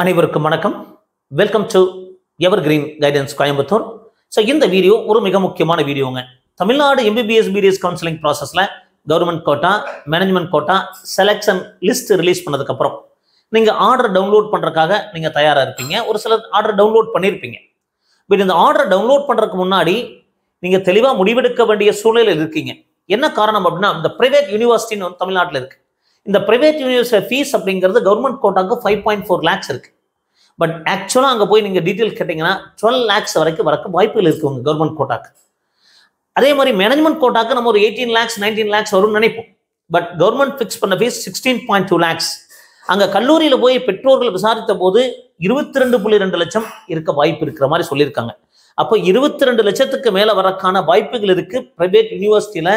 அனைவருக்கும் வணக்கம். Welcome to Evergreen Guidance Coimbatore. So இந்த வீடியோ ஒரு மிக முக்கியமான வீடியோங்க. தமிழ்நாடு எம்பிபிஎஸ் பிடிஎஸ் கவுன்சிலிங் ப்ராசஸில் government quota, management quota selection list release பண்ணதுக்கப்புறம் நீங்கள் ஆர்டர் டவுன்லோட் பண்ணுறதுக்காக நீங்கள் தயாராக இருப்பீங்க. ஒரு சிலர் ஆர்டர் டவுன்லோட் பண்ணியிருப்பீங்க. பட் இந்த ஆர்டர் டவுன்லோட் பண்ணுறதுக்கு முன்னாடி நீங்கள் தெளிவாக முடிவெடுக்க வேண்டிய சூழ்நிலையில் இருக்கீங்க. என்ன காரணம் அப்படின்னா, இந்த பிரைவேட் யூனிவர்சிட்டின்னு வந்து தமிழ்நாட்டில் இருக்குது. இந்த பிரைவேட் யூனிவர்சிட்டி ஃபீஸ் அப்படிங்கிறது கவர்மெண்ட் கோட்டாக்கு 5.4 lakhs இருக்கு. பட் ஆக்சுவலாக அங்கே போய் நீங்கள் டீட்டெயில் கேட்டிங்கன்னா 12 lakhs வரைக்கும் வரக்கு வாய்ப்புகள் இருக்கு உங்கள் கவர்மெண்ட் கோட்டாக்கு. அதே மாதிரி மேனேஜ்மெண்ட் கோட்டாக்கு நம்ம ஒரு 18 lakhs 19 lakhs வரும்னு நினைப்போம். பட் கவர்மெண்ட் ஃபிக்ஸ் பண்ண ஃபீஸ் 16.2 lakhs. அங்கே கல்லூரியில் போய் பெற்றோர்கள் விசாரித்த போது 22.2 லட்சம் இருக்க வாய்ப்பு இருக்கிற மாதிரி சொல்லியிருக்காங்க. அப்போ 22 லட்சத்துக்கு மேலே வரக்கான வாய்ப்புகள் இருக்கு பிரைவேட் யூனிவர்சிட்டியில்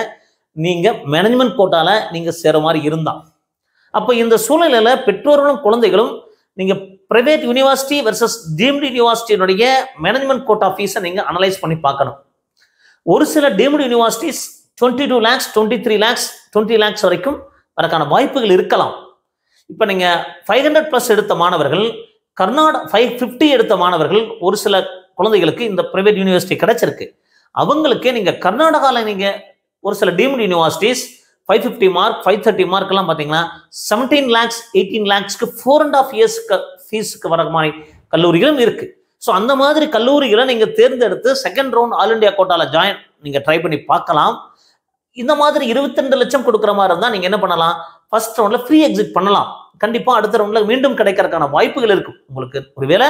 நீங்கள் மேனேஜ்மெண்ட் கோட்டால நீங்கள் சேர மாதிரி இருந்தால். அப்போ இந்த சூழ்நிலையில் பெற்றோர்களும் குழந்தைகளும் நீங்கள் பிரைவேட் யூனிவர்சிட்டி வெர்சஸ் டீம்டு யூனிவர்சிட்டியினுடைய மேனேஜ்மெண்ட் கோட்டா ஃபீஸை நீங்கள் அனலைஸ் பண்ணி பார்க்கணும். ஒரு சில deemed universities 22 lakhs 23 lakhs 20 lakhs வரைக்கும் வரக்கான வாய்ப்புகள் இருக்கலாம். இப்போ நீங்கள் 500+ எடுத்த மாணவர்கள், கர்நாடகா 550 எடுத்த மாணவர்கள், ஒரு சில குழந்தைகளுக்கு இந்த பிரைவேட் யூனிவர்சிட்டி கிடைச்சிருக்கு. அவங்களுக்கே நீங்கள் கர்நாடகாவில் நீங்கள் ஒரு சில டீம்டு யூனிவர்சிட்டிஸ் 550 மார்க் 530 மார்க்லாம் பார்த்தீங்கன்னா 17 lakhs 18 lakhsக்கு 4.5 years ஃபீஸுக்கு வர மாதிரி கல்லூரிகளும் இருக்கு. ஸோ அந்த மாதிரி கல்லூரிகளை நீங்கள் தேர்ந்தெடுத்து செகண்ட் ரவுண்ட் ஆல் இண்டியா கோட்டாவில் ஜாயின் நீங்கள் ட்ரை பண்ணி பார்க்கலாம். இந்த மாதிரி 22 லட்சம் கொடுக்குற மாதிரி இருந்தால் நீங்கள் என்ன பண்ணலாம், ஃபர்ஸ்ட் ரவுண்டில் ஃப்ரீ எக்ஸிட் பண்ணலாம். கண்டிப்பாக அடுத்த ரவுண்டில் மீண்டும் கிடைக்கிறதுக்கான வாய்ப்புகள் இருக்கும். உங்களுக்கு ஒருவேளை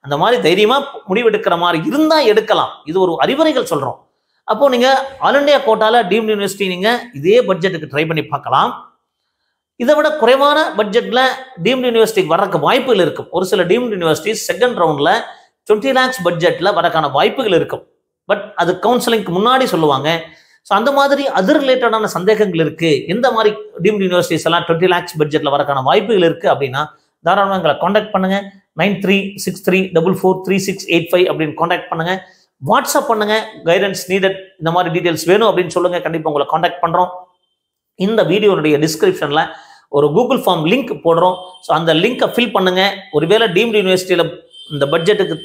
அந்த மாதிரி தைரியமாக முடிவெடுக்கிற மாதிரி இருந்தால் எடுக்கலாம். இது ஒரு அறிவுரைகள் சொல்கிறோம். அப்போ நீங்கள் ஆல் இண்டியா கோட்டாவில் டீம்டு யூனிவர்சிட்டி நீங்கள் இதே பட்ஜெட்டுக்கு ட்ரை பண்ணி பார்க்கலாம். இதை விட குறைவான பட்ஜெட்டில் டீம்டு யூனிவர்சிட்டிக்கு வரக்கு வாய்ப்புகள் இருக்கும். ஒரு சில டீம்டு யூனிவர்சிட்டிஸ் செகண்ட் ரவுண்டில் 20 lakhs பட்ஜெட்டில் வரக்கான வாய்ப்புகள் இருக்கும். பட் அது கவுன்சிலிங்க்கு முன்னாடி சொல்லுவாங்க. ஸோ அந்த மாதிரி அது ரிலேட்டடான சந்தேகங்கள் இருக்குது. எந்த மாதிரி டீம்டு யூனிவர்சிட்டிஸ் எல்லாம் 20 lakhs பட்ஜெட்டில் வரக்கான வாய்ப்புகள் இருக்குது அப்படின்னா தாராளமாக எங்களை காண்டாக்ட் பண்ணுங்கள். 9363443685 அப்படின்னு காண்டாக்ட் பண்ணுங்கள். வாட்ஸ்அப் பண்ணுங்க. கைடன்ஸ் நீடட், இந்த மாதிரி டீடைல்ஸ் வேணும் அப்படின்னு சொல்லுங்க. கண்டிப்பாக உங்களை காண்டாக்ட் பண்ணுறோம். இந்த வீடியோனுடைய டிஸ்கிரிப்ஷனில் ஒரு கூகுள் ஃபார்ம் லிங்க் போடுறோம். ஸோ அந்த லிங்கை ஃபில் பண்ணுங்க. ஒருவேளை டீம்டு யூனிவர்சிட்டியில் இந்த பட்ஜெட்டுக்கு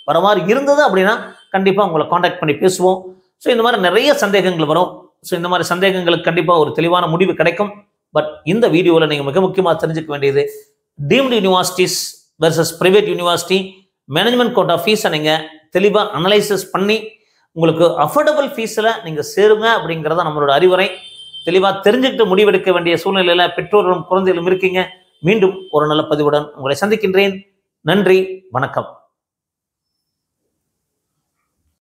வர மாதிரி இருந்தது அப்படின்னா கண்டிப்பாக உங்களை காண்டாக்ட் பண்ணி பேசுவோம். ஸோ இந்த மாதிரி நிறைய சந்தேகங்கள் வரும். ஸோ இந்த மாதிரி சந்தேகங்களுக்கு கண்டிப்பாக ஒரு தெளிவான முடிவு கிடைக்கும். பட் இந்த வீடியோவில் நீங்கள் மிக முக்கியமாக தெரிஞ்சுக்க வேண்டியது, deemed universities versus private university management quota ஃபீஸை நீங்கள் தெளிவாக அனலைசிஸ் பண்ணி உங்களுக்கு அஃபோர்டபுள் ஃபீஸில் நீங்கள் சேருங்க அப்படிங்கிறத நம்மளோட அறிவுரை. தெளிவாக தெரிஞ்சுக்கிட்டு முடிவெடுக்க வேண்டிய சூழ்நிலையில் பெற்றோர்களும் குழந்தைகளும் இருக்கீங்க. மீண்டும் ஒரு நல்ல பதிவுடன் உங்களை சந்திக்கின்றேன். நன்றி, வணக்கம்.